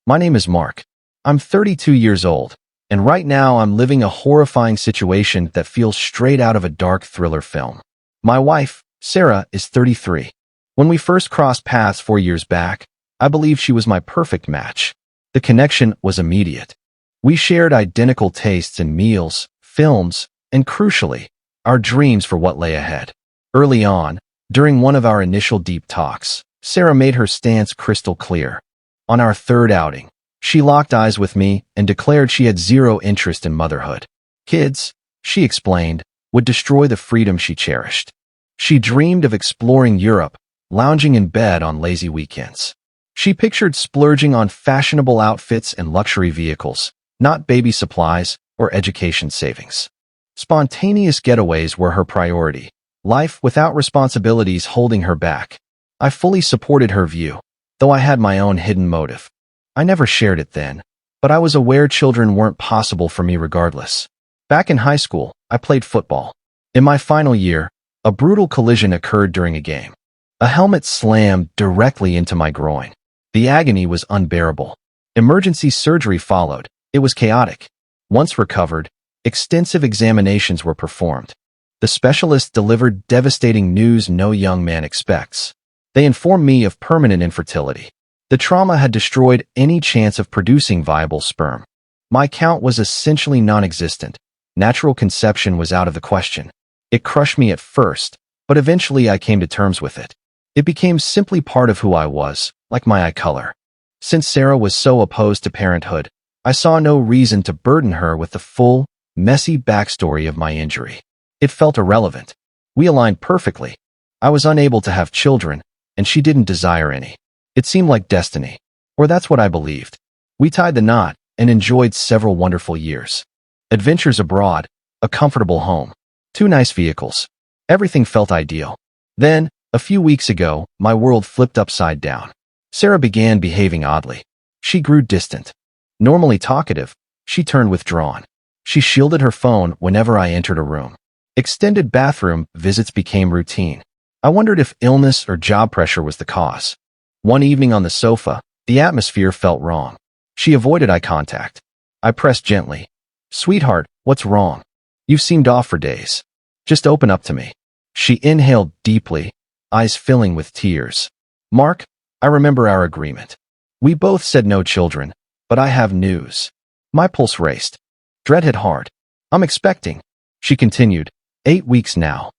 My name is Mark. I'm 32 years old, and right now I'm living a horrifying situation that feels straight out of a dark thriller film. My wife, Sarah, is 33. When we first crossed paths 4 years back, I believed she was my perfect match. The connection was immediate. We shared identical tastes in meals, films, and crucially, our dreams for what lay ahead. Early on, during one of our initial deep talks, Sarah made her stance crystal clear. On our third outing, she locked eyes with me and declared she had zero interest in motherhood. Kids, she explained, would destroy the freedom she cherished. She dreamed of exploring Europe, lounging in bed on lazy weekends. She pictured splurging on fashionable outfits and luxury vehicles, not baby supplies or education savings. Spontaneous getaways were her priority, life without responsibilities holding her back. I fully supported her view, though I had my own hidden motive. I never shared it then, but I was aware children weren't possible for me regardless. Back in high school, I played football. In my final year, a brutal collision occurred during a game. A helmet slammed directly into my groin. The agony was unbearable. Emergency surgery followed. It was chaotic. Once recovered, extensive examinations were performed. The specialists delivered devastating news no young man expects. They informed me of permanent infertility. The trauma had destroyed any chance of producing viable sperm. My count was essentially non-existent. Natural conception was out of the question. It crushed me at first, but eventually I came to terms with it. It became simply part of who I was, like my eye color. Since Sarah was so opposed to parenthood, I saw no reason to burden her with the full, messy backstory of my injury. It felt irrelevant. We aligned perfectly. I was unable to have children, and she didn't desire any. It seemed like destiny, or that's what I believed. We tied the knot and enjoyed several wonderful years. Adventures abroad, a comfortable home, 2 nice vehicles. Everything felt ideal. Then, a few weeks ago, my world flipped upside down. Sarah began behaving oddly. She grew distant. Normally talkative, she turned withdrawn. She shielded her phone whenever I entered a room. Extended bathroom visits became routine. I wondered if illness or job pressure was the cause. One evening on the sofa, the atmosphere felt wrong. She avoided eye contact. I pressed gently. "Sweetheart, what's wrong? You've seemed off for days. Just open up to me." She inhaled deeply, eyes filling with tears. "Mark, I remember our agreement. We both said no children, but I have news." My pulse raced. Dread hit hard. "I'm expecting," she continued. 8 weeks now."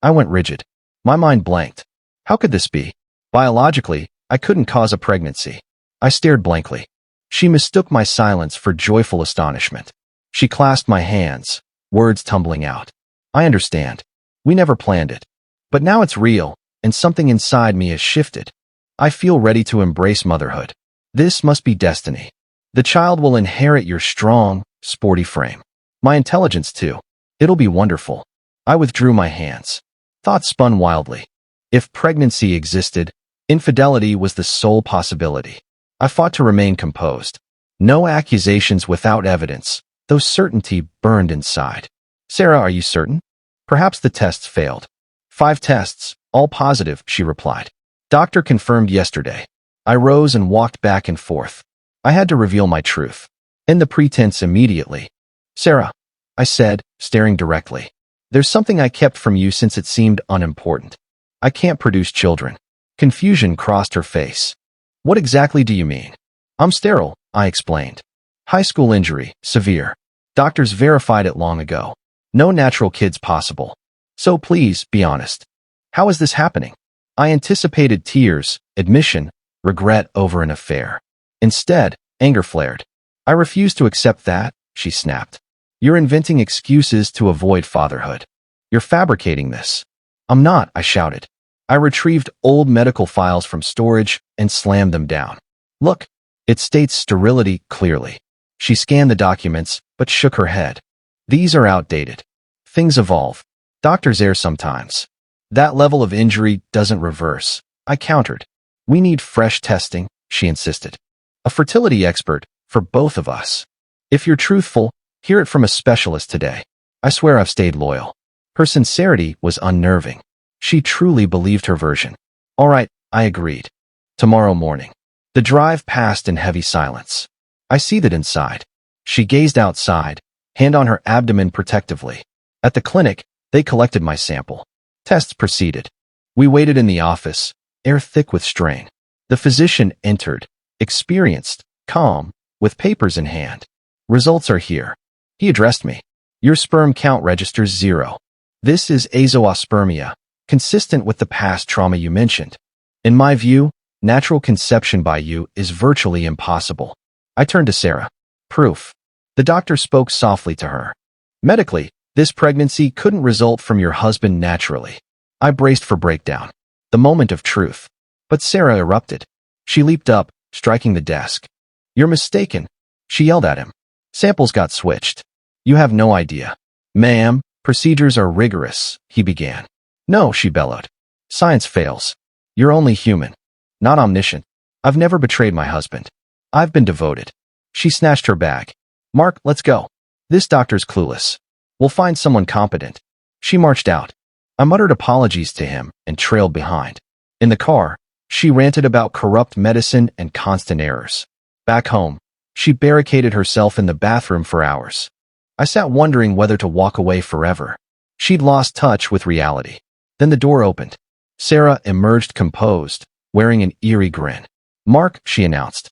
I went rigid. My mind blanked. How could this be? Biologically, I couldn't cause a pregnancy. I stared blankly. She mistook my silence for joyful astonishment. She clasped my hands, words tumbling out. "I understand. We never planned it. But now it's real, and something inside me has shifted. I feel ready to embrace motherhood. This must be destiny. The child will inherit your strong, sporty frame. My intelligence too. It'll be wonderful." I withdrew my hands. Thoughts spun wildly. If pregnancy existed, infidelity was the sole possibility. I fought to remain composed. No accusations without evidence, though certainty burned inside. "Sarah, are you certain?" "Perhaps the tests failed." 5 tests, all positive," she replied. "Doctor confirmed yesterday." I rose and walked back and forth. I had to reveal my truth. End the pretense immediately. "Sarah," I said, staring directly, "there's something I kept from you since it seemed unimportant. I can't produce children." Confusion crossed her face. "What exactly do you mean?" "I'm sterile," I explained. "High school injury, severe. Doctors verified it long ago. No natural kids possible. So please, be honest. How is this happening?" I anticipated tears, admission, regret over an affair. Instead, anger flared. "I refuse to accept that," she snapped. "You're inventing excuses to avoid fatherhood. You're fabricating this." "I'm not," I shouted. I retrieved old medical files from storage and slammed them down. "Look, it states sterility clearly." She scanned the documents, but shook her head. "These are outdated. Things evolve. Doctors err sometimes. That level of injury doesn't reverse." I countered. "We need fresh testing," she insisted. "A fertility expert, for both of us. If you're truthful, hear it from a specialist today." I swear I've stayed loyal. Her sincerity was unnerving. She truly believed her version. "All right," I agreed. "Tomorrow morning." The drive passed in heavy silence. I seethed inside. She gazed outside, hand on her abdomen protectively. At the clinic, they collected my sample. Tests proceeded. We waited in the office, air thick with strain. The physician entered, experienced, calm, with papers in hand. Results are here. He addressed me. Your sperm count registers 0. This is azoospermia, consistent with the past trauma you mentioned. In my view, natural conception by you is virtually impossible. I turned to Sarah. Proof. The doctor spoke softly to her. Medically, this pregnancy couldn't result from your husband naturally. I braced for breakdown. The moment of truth. But Sarah erupted. She leaped up, striking the desk. You're mistaken. She yelled at him. Samples got switched. You have no idea. Ma'am, procedures are rigorous, he began. No, she bellowed. Science fails. You're only human. Not omniscient. I've never betrayed my husband. I've been devoted. She snatched her bag. Mark, let's go. This doctor's clueless. We'll find someone competent. She marched out. I muttered apologies to him and trailed behind. In the car, she ranted about corrupt medicine and constant errors. Back home, she barricaded herself in the bathroom for hours. I sat wondering whether to walk away forever. She'd lost touch with reality. Then the door opened. Sarah emerged composed, wearing an eerie grin. Mark, she announced.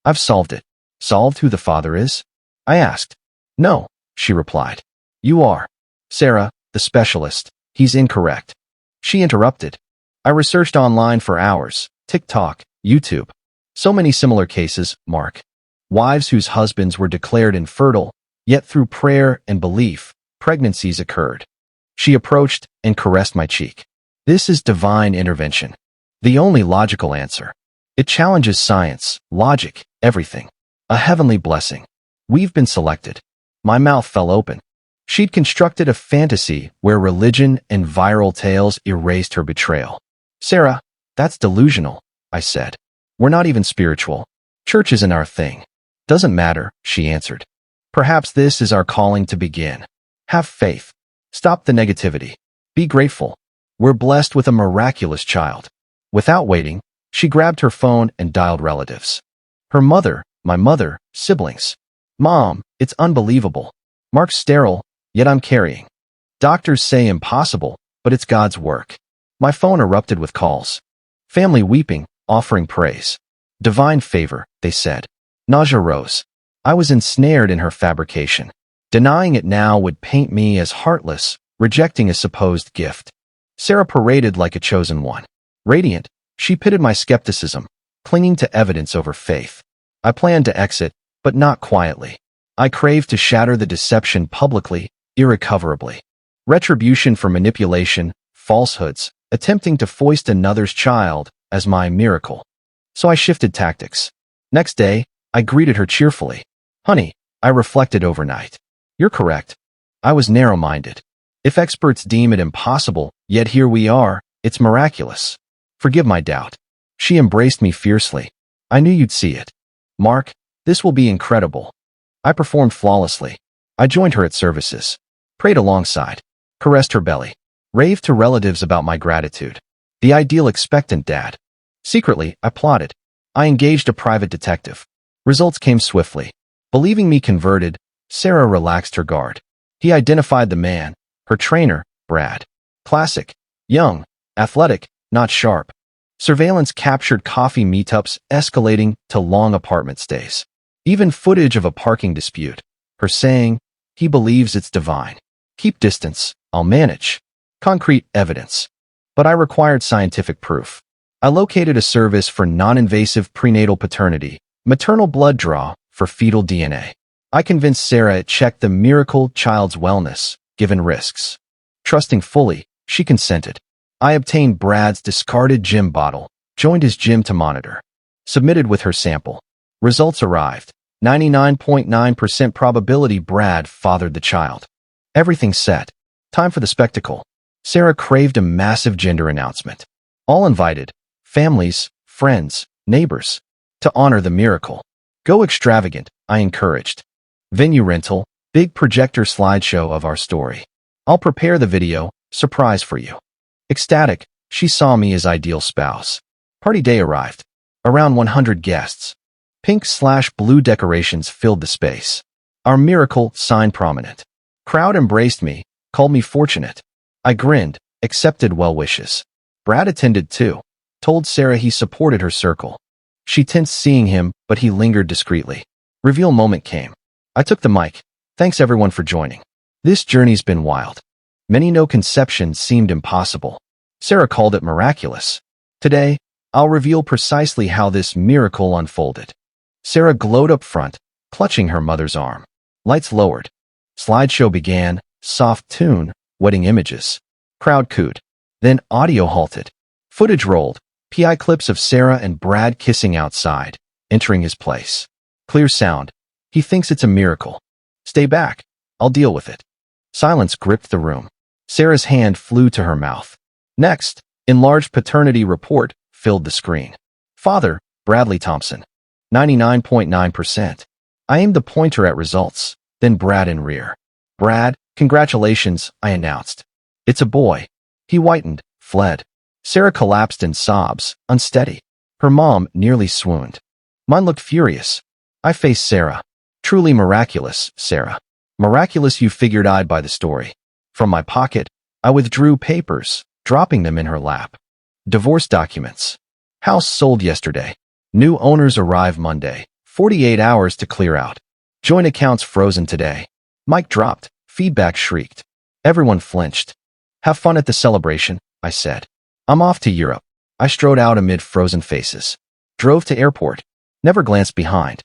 I've solved it. Solved who the father is? I asked. No, she replied. You are. Sarah, the specialist. He's incorrect. She interrupted. I researched online for hours. TikTok, YouTube. So many similar cases, Mark. Wives whose husbands were declared infertile, yet through prayer and belief, pregnancies occurred. She approached and caressed my cheek. This is divine intervention. The only logical answer. It challenges science, logic, everything. A heavenly blessing. We've been selected. My mouth fell open. She'd constructed a fantasy where religion and viral tales erased her betrayal. Sarah, that's delusional, I said. We're not even spiritual. Church isn't our thing. Doesn't matter, she answered. Perhaps this is our calling to begin. Have faith. Stop the negativity. Be grateful. We're blessed with a miraculous child. Without waiting, she grabbed her phone and dialed relatives. Her mother, my mother, siblings. Mom, it's unbelievable. Mark's sterile, yet I'm carrying. Doctors say impossible, but it's God's work. My phone erupted with calls. Family weeping, offering praise. Divine favor, they said. Nausea rose. I was ensnared in her fabrication. Denying it now would paint me as heartless, rejecting a supposed gift. Sarah paraded like a chosen one. Radiant, she pitted my skepticism, clinging to evidence over faith. I planned to exit, but not quietly. I craved to shatter the deception publicly, irrecoverably. Retribution for manipulation, falsehoods, attempting to foist another's child as my miracle. So I shifted tactics. Next day, I greeted her cheerfully. Honey, I reflected overnight. You're correct. I was narrow-minded. If experts deem it impossible, yet here we are, it's miraculous. Forgive my doubt. She embraced me fiercely. I knew you'd see it. Mark, this will be incredible. I performed flawlessly. I joined her at services. Prayed alongside. Caressed her belly. Raved to relatives about my gratitude. The ideal expectant dad. Secretly, I plotted. I engaged a private detective. Results came swiftly. Believing me converted, Sarah relaxed her guard. He identified the man, her trainer, Brad. Classic. Young. Athletic, not sharp. Surveillance captured coffee meetups escalating to long apartment stays. Even footage of a parking dispute. Her saying, he believes it's divine. Keep distance, I'll manage. Concrete evidence. But I required scientific proof. I located a service for non-invasive prenatal paternity, maternal blood draw for fetal DNA. I convinced Sarah it checked the miracle child's wellness, given risks. Trusting fully, she consented. I obtained Brad's discarded gym bottle, joined his gym to monitor. Submitted with her sample. Results arrived. 99.9% probability Brad fathered the child. Everything set. Time for the spectacle. Sarah craved a massive gender announcement. All invited. Families, friends, neighbors. To honor the miracle. Go extravagant, I encouraged. Venue rental, big projector slideshow of our story. I'll prepare the video, surprise for you. Ecstatic, she saw me as ideal spouse. Party day arrived. Around 100 guests. Pink/blue decorations filled the space. Our miracle sign prominent. Crowd embraced me, called me fortunate. I grinned, accepted well wishes. Brad attended too. Told Sarah he supported her circle. She tensed seeing him, but he lingered discreetly. Reveal moment came. I took the mic. Thanks everyone for joining. This journey's been wild. Many no conception seemed impossible. Sarah called it miraculous. Today, I'll reveal precisely how this miracle unfolded. Sarah glowed up front, clutching her mother's arm. Lights lowered. Slideshow began, soft tune, wedding images. Crowd cooed. Then audio halted. Footage rolled. PI clips of Sarah and Brad kissing outside, entering his place. Clear sound. He thinks it's a miracle. Stay back. I'll deal with it. Silence gripped the room. Sarah's hand flew to her mouth. Next, enlarged paternity report filled the screen. Father, Bradley Thompson. 99.9%. I aimed the pointer at results, then Brad in rear. Brad, congratulations, I announced. It's a boy. He whitened, fled. Sarah collapsed in sobs, unsteady. Her mom nearly swooned. Mine looked furious. I faced Sarah. Truly miraculous, Sarah. Miraculous you figured I'd buy the story. From my pocket, I withdrew papers, dropping them in her lap. Divorce documents. House sold yesterday. New owners arrive Monday. 48 hours to clear out. Joint accounts frozen today. Mic dropped. Feedback shrieked. Everyone flinched. Have fun at the celebration, I said. I'm off to Europe. I strode out amid frozen faces. Drove to airport. Never glanced behind.